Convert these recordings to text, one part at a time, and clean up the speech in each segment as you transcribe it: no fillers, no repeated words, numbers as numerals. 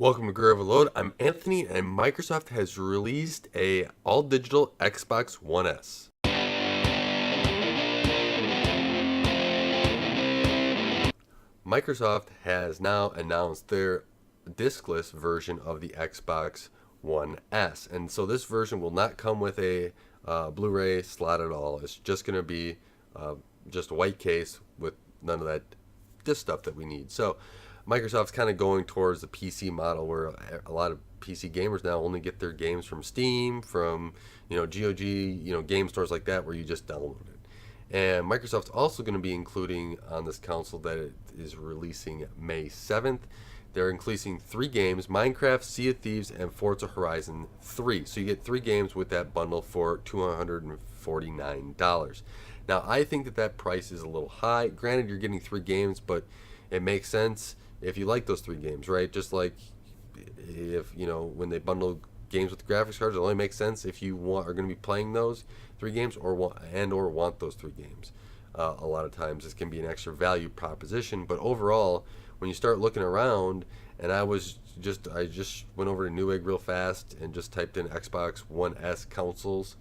Welcome to Graya Load. I'm Anthony, and Microsoft has released a all-digital Xbox One S. Microsoft has now announced their diskless version of the Xbox One S, and so this version will not come with a Blu-ray slot at all. It's just going to be just a white case with none of that disc stuff that we need. So Microsoft's kind of going towards the PC model where a lot of PC gamers now only get their games from Steam, from GOG, game stores like that where you just download it. And Microsoft's also going to be including on this console that it is releasing May 7th. They're including 3 games: Minecraft, Sea of Thieves, and Forza Horizon 3. So you get 3 games with that bundle for $249. Now, I think that price is a little high. Granted, you're getting 3 games, but it makes sense if you like those 3 games, right? Just like if, when they bundle games with graphics cards, it only makes sense if you are going to be playing those 3 games or want those 3 games. A lot of times this can be an extra value proposition, but overall, when you start looking around, and I just went over to Newegg real fast and just typed in Xbox One S consoles,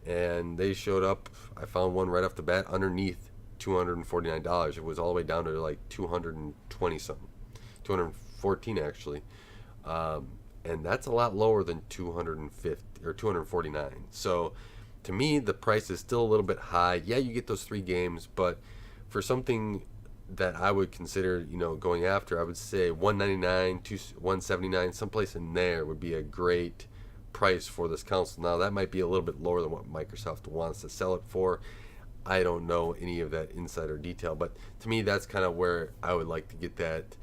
and they showed up. I found one right off the bat underneath $249. It was all the way down to like 220 something, 214 actually, and that's a lot lower than 250 or 249. So to me, the price is still a little bit high. Yeah, you get those 3 games, but for something that I would consider, going after, I would say 199 to 179, someplace in there would be a great price for this console. Now that might be a little bit lower than what Microsoft wants to sell it for. I don't know any of that insider detail, but to me, that's kind of where I would like to get that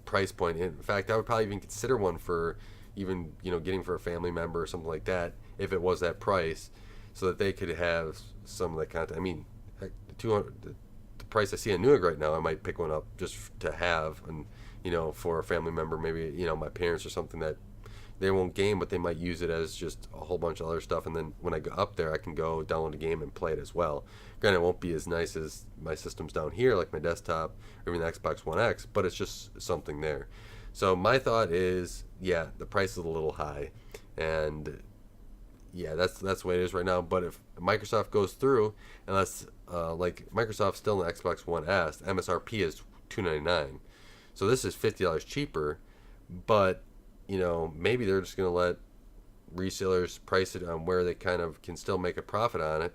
price point. In fact, I would probably even consider one for even getting for a family member or something like that if it was that price, so that they could have some of that content. I mean, heck, the price I see on Newegg right now, I might pick one up just to have, and for a family member, maybe my parents or something that they won't game, but they might use it as just a whole bunch of other stuff. And then when I go up there, I can go download a game and play it as well. Granted, it won't be as nice as my systems down here, like my desktop or even the Xbox One X, but it's just something there. So my thought is, yeah, the price is a little high, and yeah, that's the way it is right now. But if Microsoft goes through, and that's like Microsoft's still in the Xbox One S, MSRP is $299, so this is $50 cheaper, but maybe they're just going to let resellers price it on where they kind of can still make a profit on it,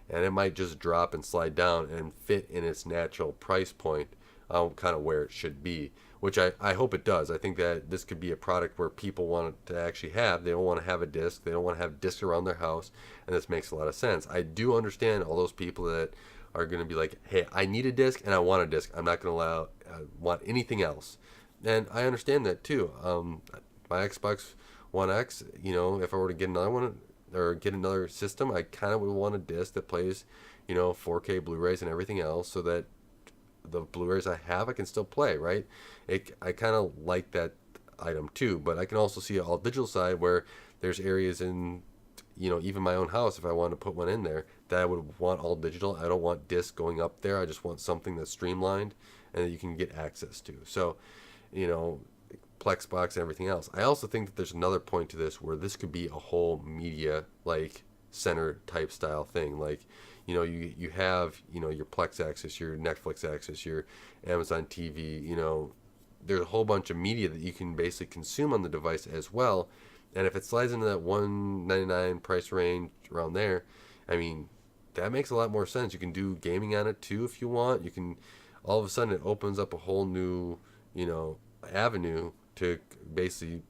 and it might just drop and slide down and fit in its natural price point, kind of where it should be, which I hope it does. I think that this could be a product where people want to actually have. They don't want to have a disc. They don't want to have discs around their house, and this makes a lot of sense. I do understand all those people that are going to be like, hey, I need a disc and I want a disc. I'm not going to want anything else. And I understand that too. My Xbox One X, if I were to get another one or get another system, I kind of would want a disc that plays, 4K Blu-rays and everything else, so that the Blu-rays I have, I can still play, right? I kind of like that item too, but I can also see an all-digital side where there's areas in, even my own house, if I want to put one in there, that I would want all digital. I don't want discs going up there. I just want something that's streamlined and that you can get access to. So, Plexbox and everything else. I also think that there's another point to this where this could be a whole media like center type style thing. Like, you have, your Plex access, your Netflix access, your Amazon TV, there's a whole bunch of media that you can basically consume on the device as well. And if it slides into that $199 price range around there, I mean, that makes a lot more sense. You can do gaming on it too if you want. You can, all of a sudden it opens up a whole new, avenue to basically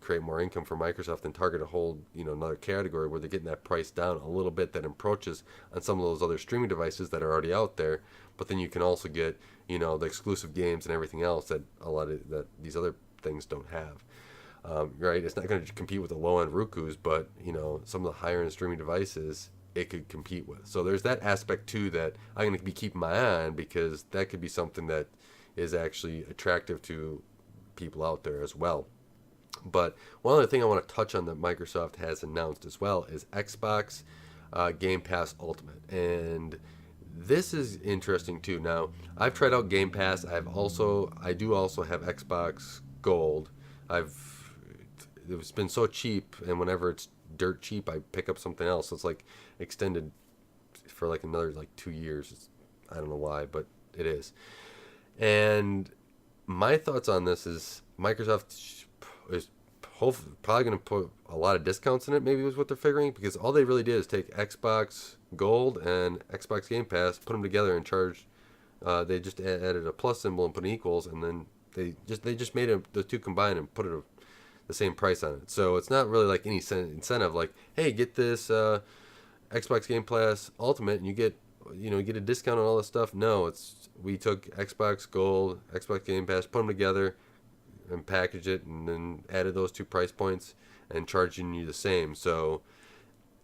create more income for Microsoft and target a whole, another category where they're getting that price down a little bit that approaches on some of those other streaming devices that are already out there. But then you can also get, the exclusive games and everything else that that these other things don't have. Right? It's not going to compete with the low-end Roku's, but, some of the higher-end streaming devices it could compete with. So there's that aspect too that I'm going to be keeping my eye on, because that could be something that is actually attractive to people out there as well. But one other thing I want to touch on that Microsoft has announced as well is Xbox Game Pass Ultimate, and this is interesting too. Now, I've tried out Game Pass. I do also have Xbox Gold. It's been so cheap, and whenever it's dirt cheap, I pick up something else. So it's like extended for like another like 2 years. I don't know why, but it is. And my thoughts on this is Microsoft is probably going to put a lot of discounts in it, maybe was what they're figuring, because all they really did is take Xbox Gold and Xbox Game Pass, put them together and charge. They just added a plus symbol and put an equals, and then they just made the two combined and put the same price on it. So it's not really like any incentive, like, hey, get this Xbox Game Pass Ultimate and you get a discount on all this stuff. No, we took Xbox Gold, Xbox Game Pass, put them together and packaged it, and then added those two price points and charging you the same. So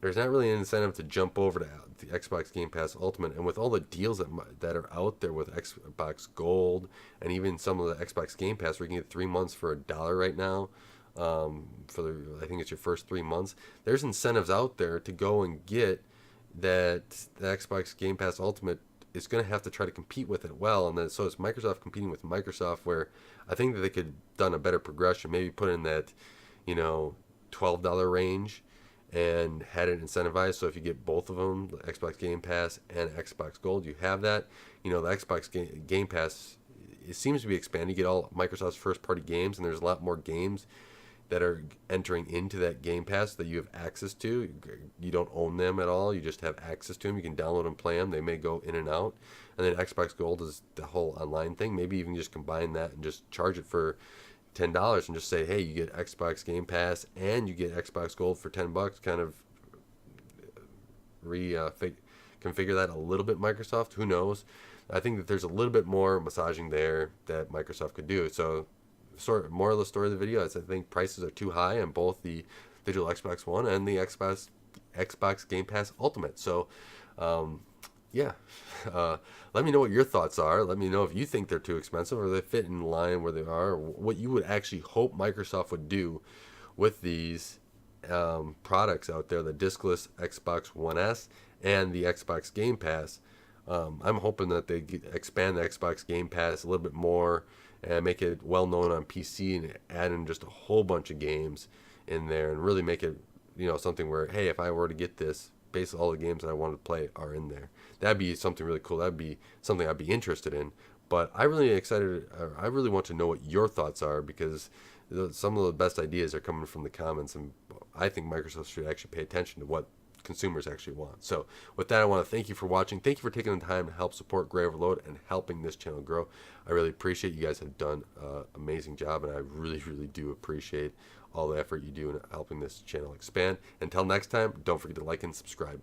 there's not really an incentive to jump over to the Xbox Game Pass Ultimate. And with all the deals that are out there with Xbox Gold and even some of the Xbox Game Pass, where you can get 3 months for $1 right now, I think it's your first 3 months. There's incentives out there to go and get that. The Xbox Game Pass Ultimate is going to have to try to compete with it well, and then so it's Microsoft competing with Microsoft, where I think that they could have done a better progression, maybe put in that $12 range and had it incentivized. So if you get both of them, the Xbox Game Pass and Xbox Gold, you have that. The Xbox Game Pass, it seems to be expanding. You get all Microsoft's first party games, and there's a lot more games that are entering into that Game Pass that you have access to. You don't own them at all. You just have access to them. You can download and play them. They may go in and out. And then Xbox Gold is the whole online thing. Maybe even just combine that and just charge it for $10 and just say, hey, you get Xbox Game Pass and you get Xbox Gold for $10. Kind of configure that a little bit, Microsoft. Who knows? I think that there's a little bit more massaging there that Microsoft could do. So moral of the story of the video is I think prices are too high on both the digital Xbox One and the Xbox Game Pass Ultimate. So let me know what your thoughts are. Let me know if you think they're too expensive or they fit in line where they are, or what you would actually hope Microsoft would do with these products out there, the discless Xbox One S and the Xbox Game Pass. I'm hoping that they expand the Xbox Game Pass a little bit more and make it well known on PC and add in just a whole bunch of games in there and really make it something where, hey, if I were to get this, basically all the games that I wanted to play are in there. That'd be something really cool. That'd be something I'd be interested in. But I really want to know what your thoughts are, because some of the best ideas are coming from the comments, and I think Microsoft should actually pay attention to what consumers actually want. So with that, I want to thank you for watching. Thank you for taking the time to help support Graya Overload and helping this channel grow. I really appreciate you guys have done an amazing job, and I really, really do appreciate all the effort you do in helping this channel expand. Until next time, don't forget to like and subscribe.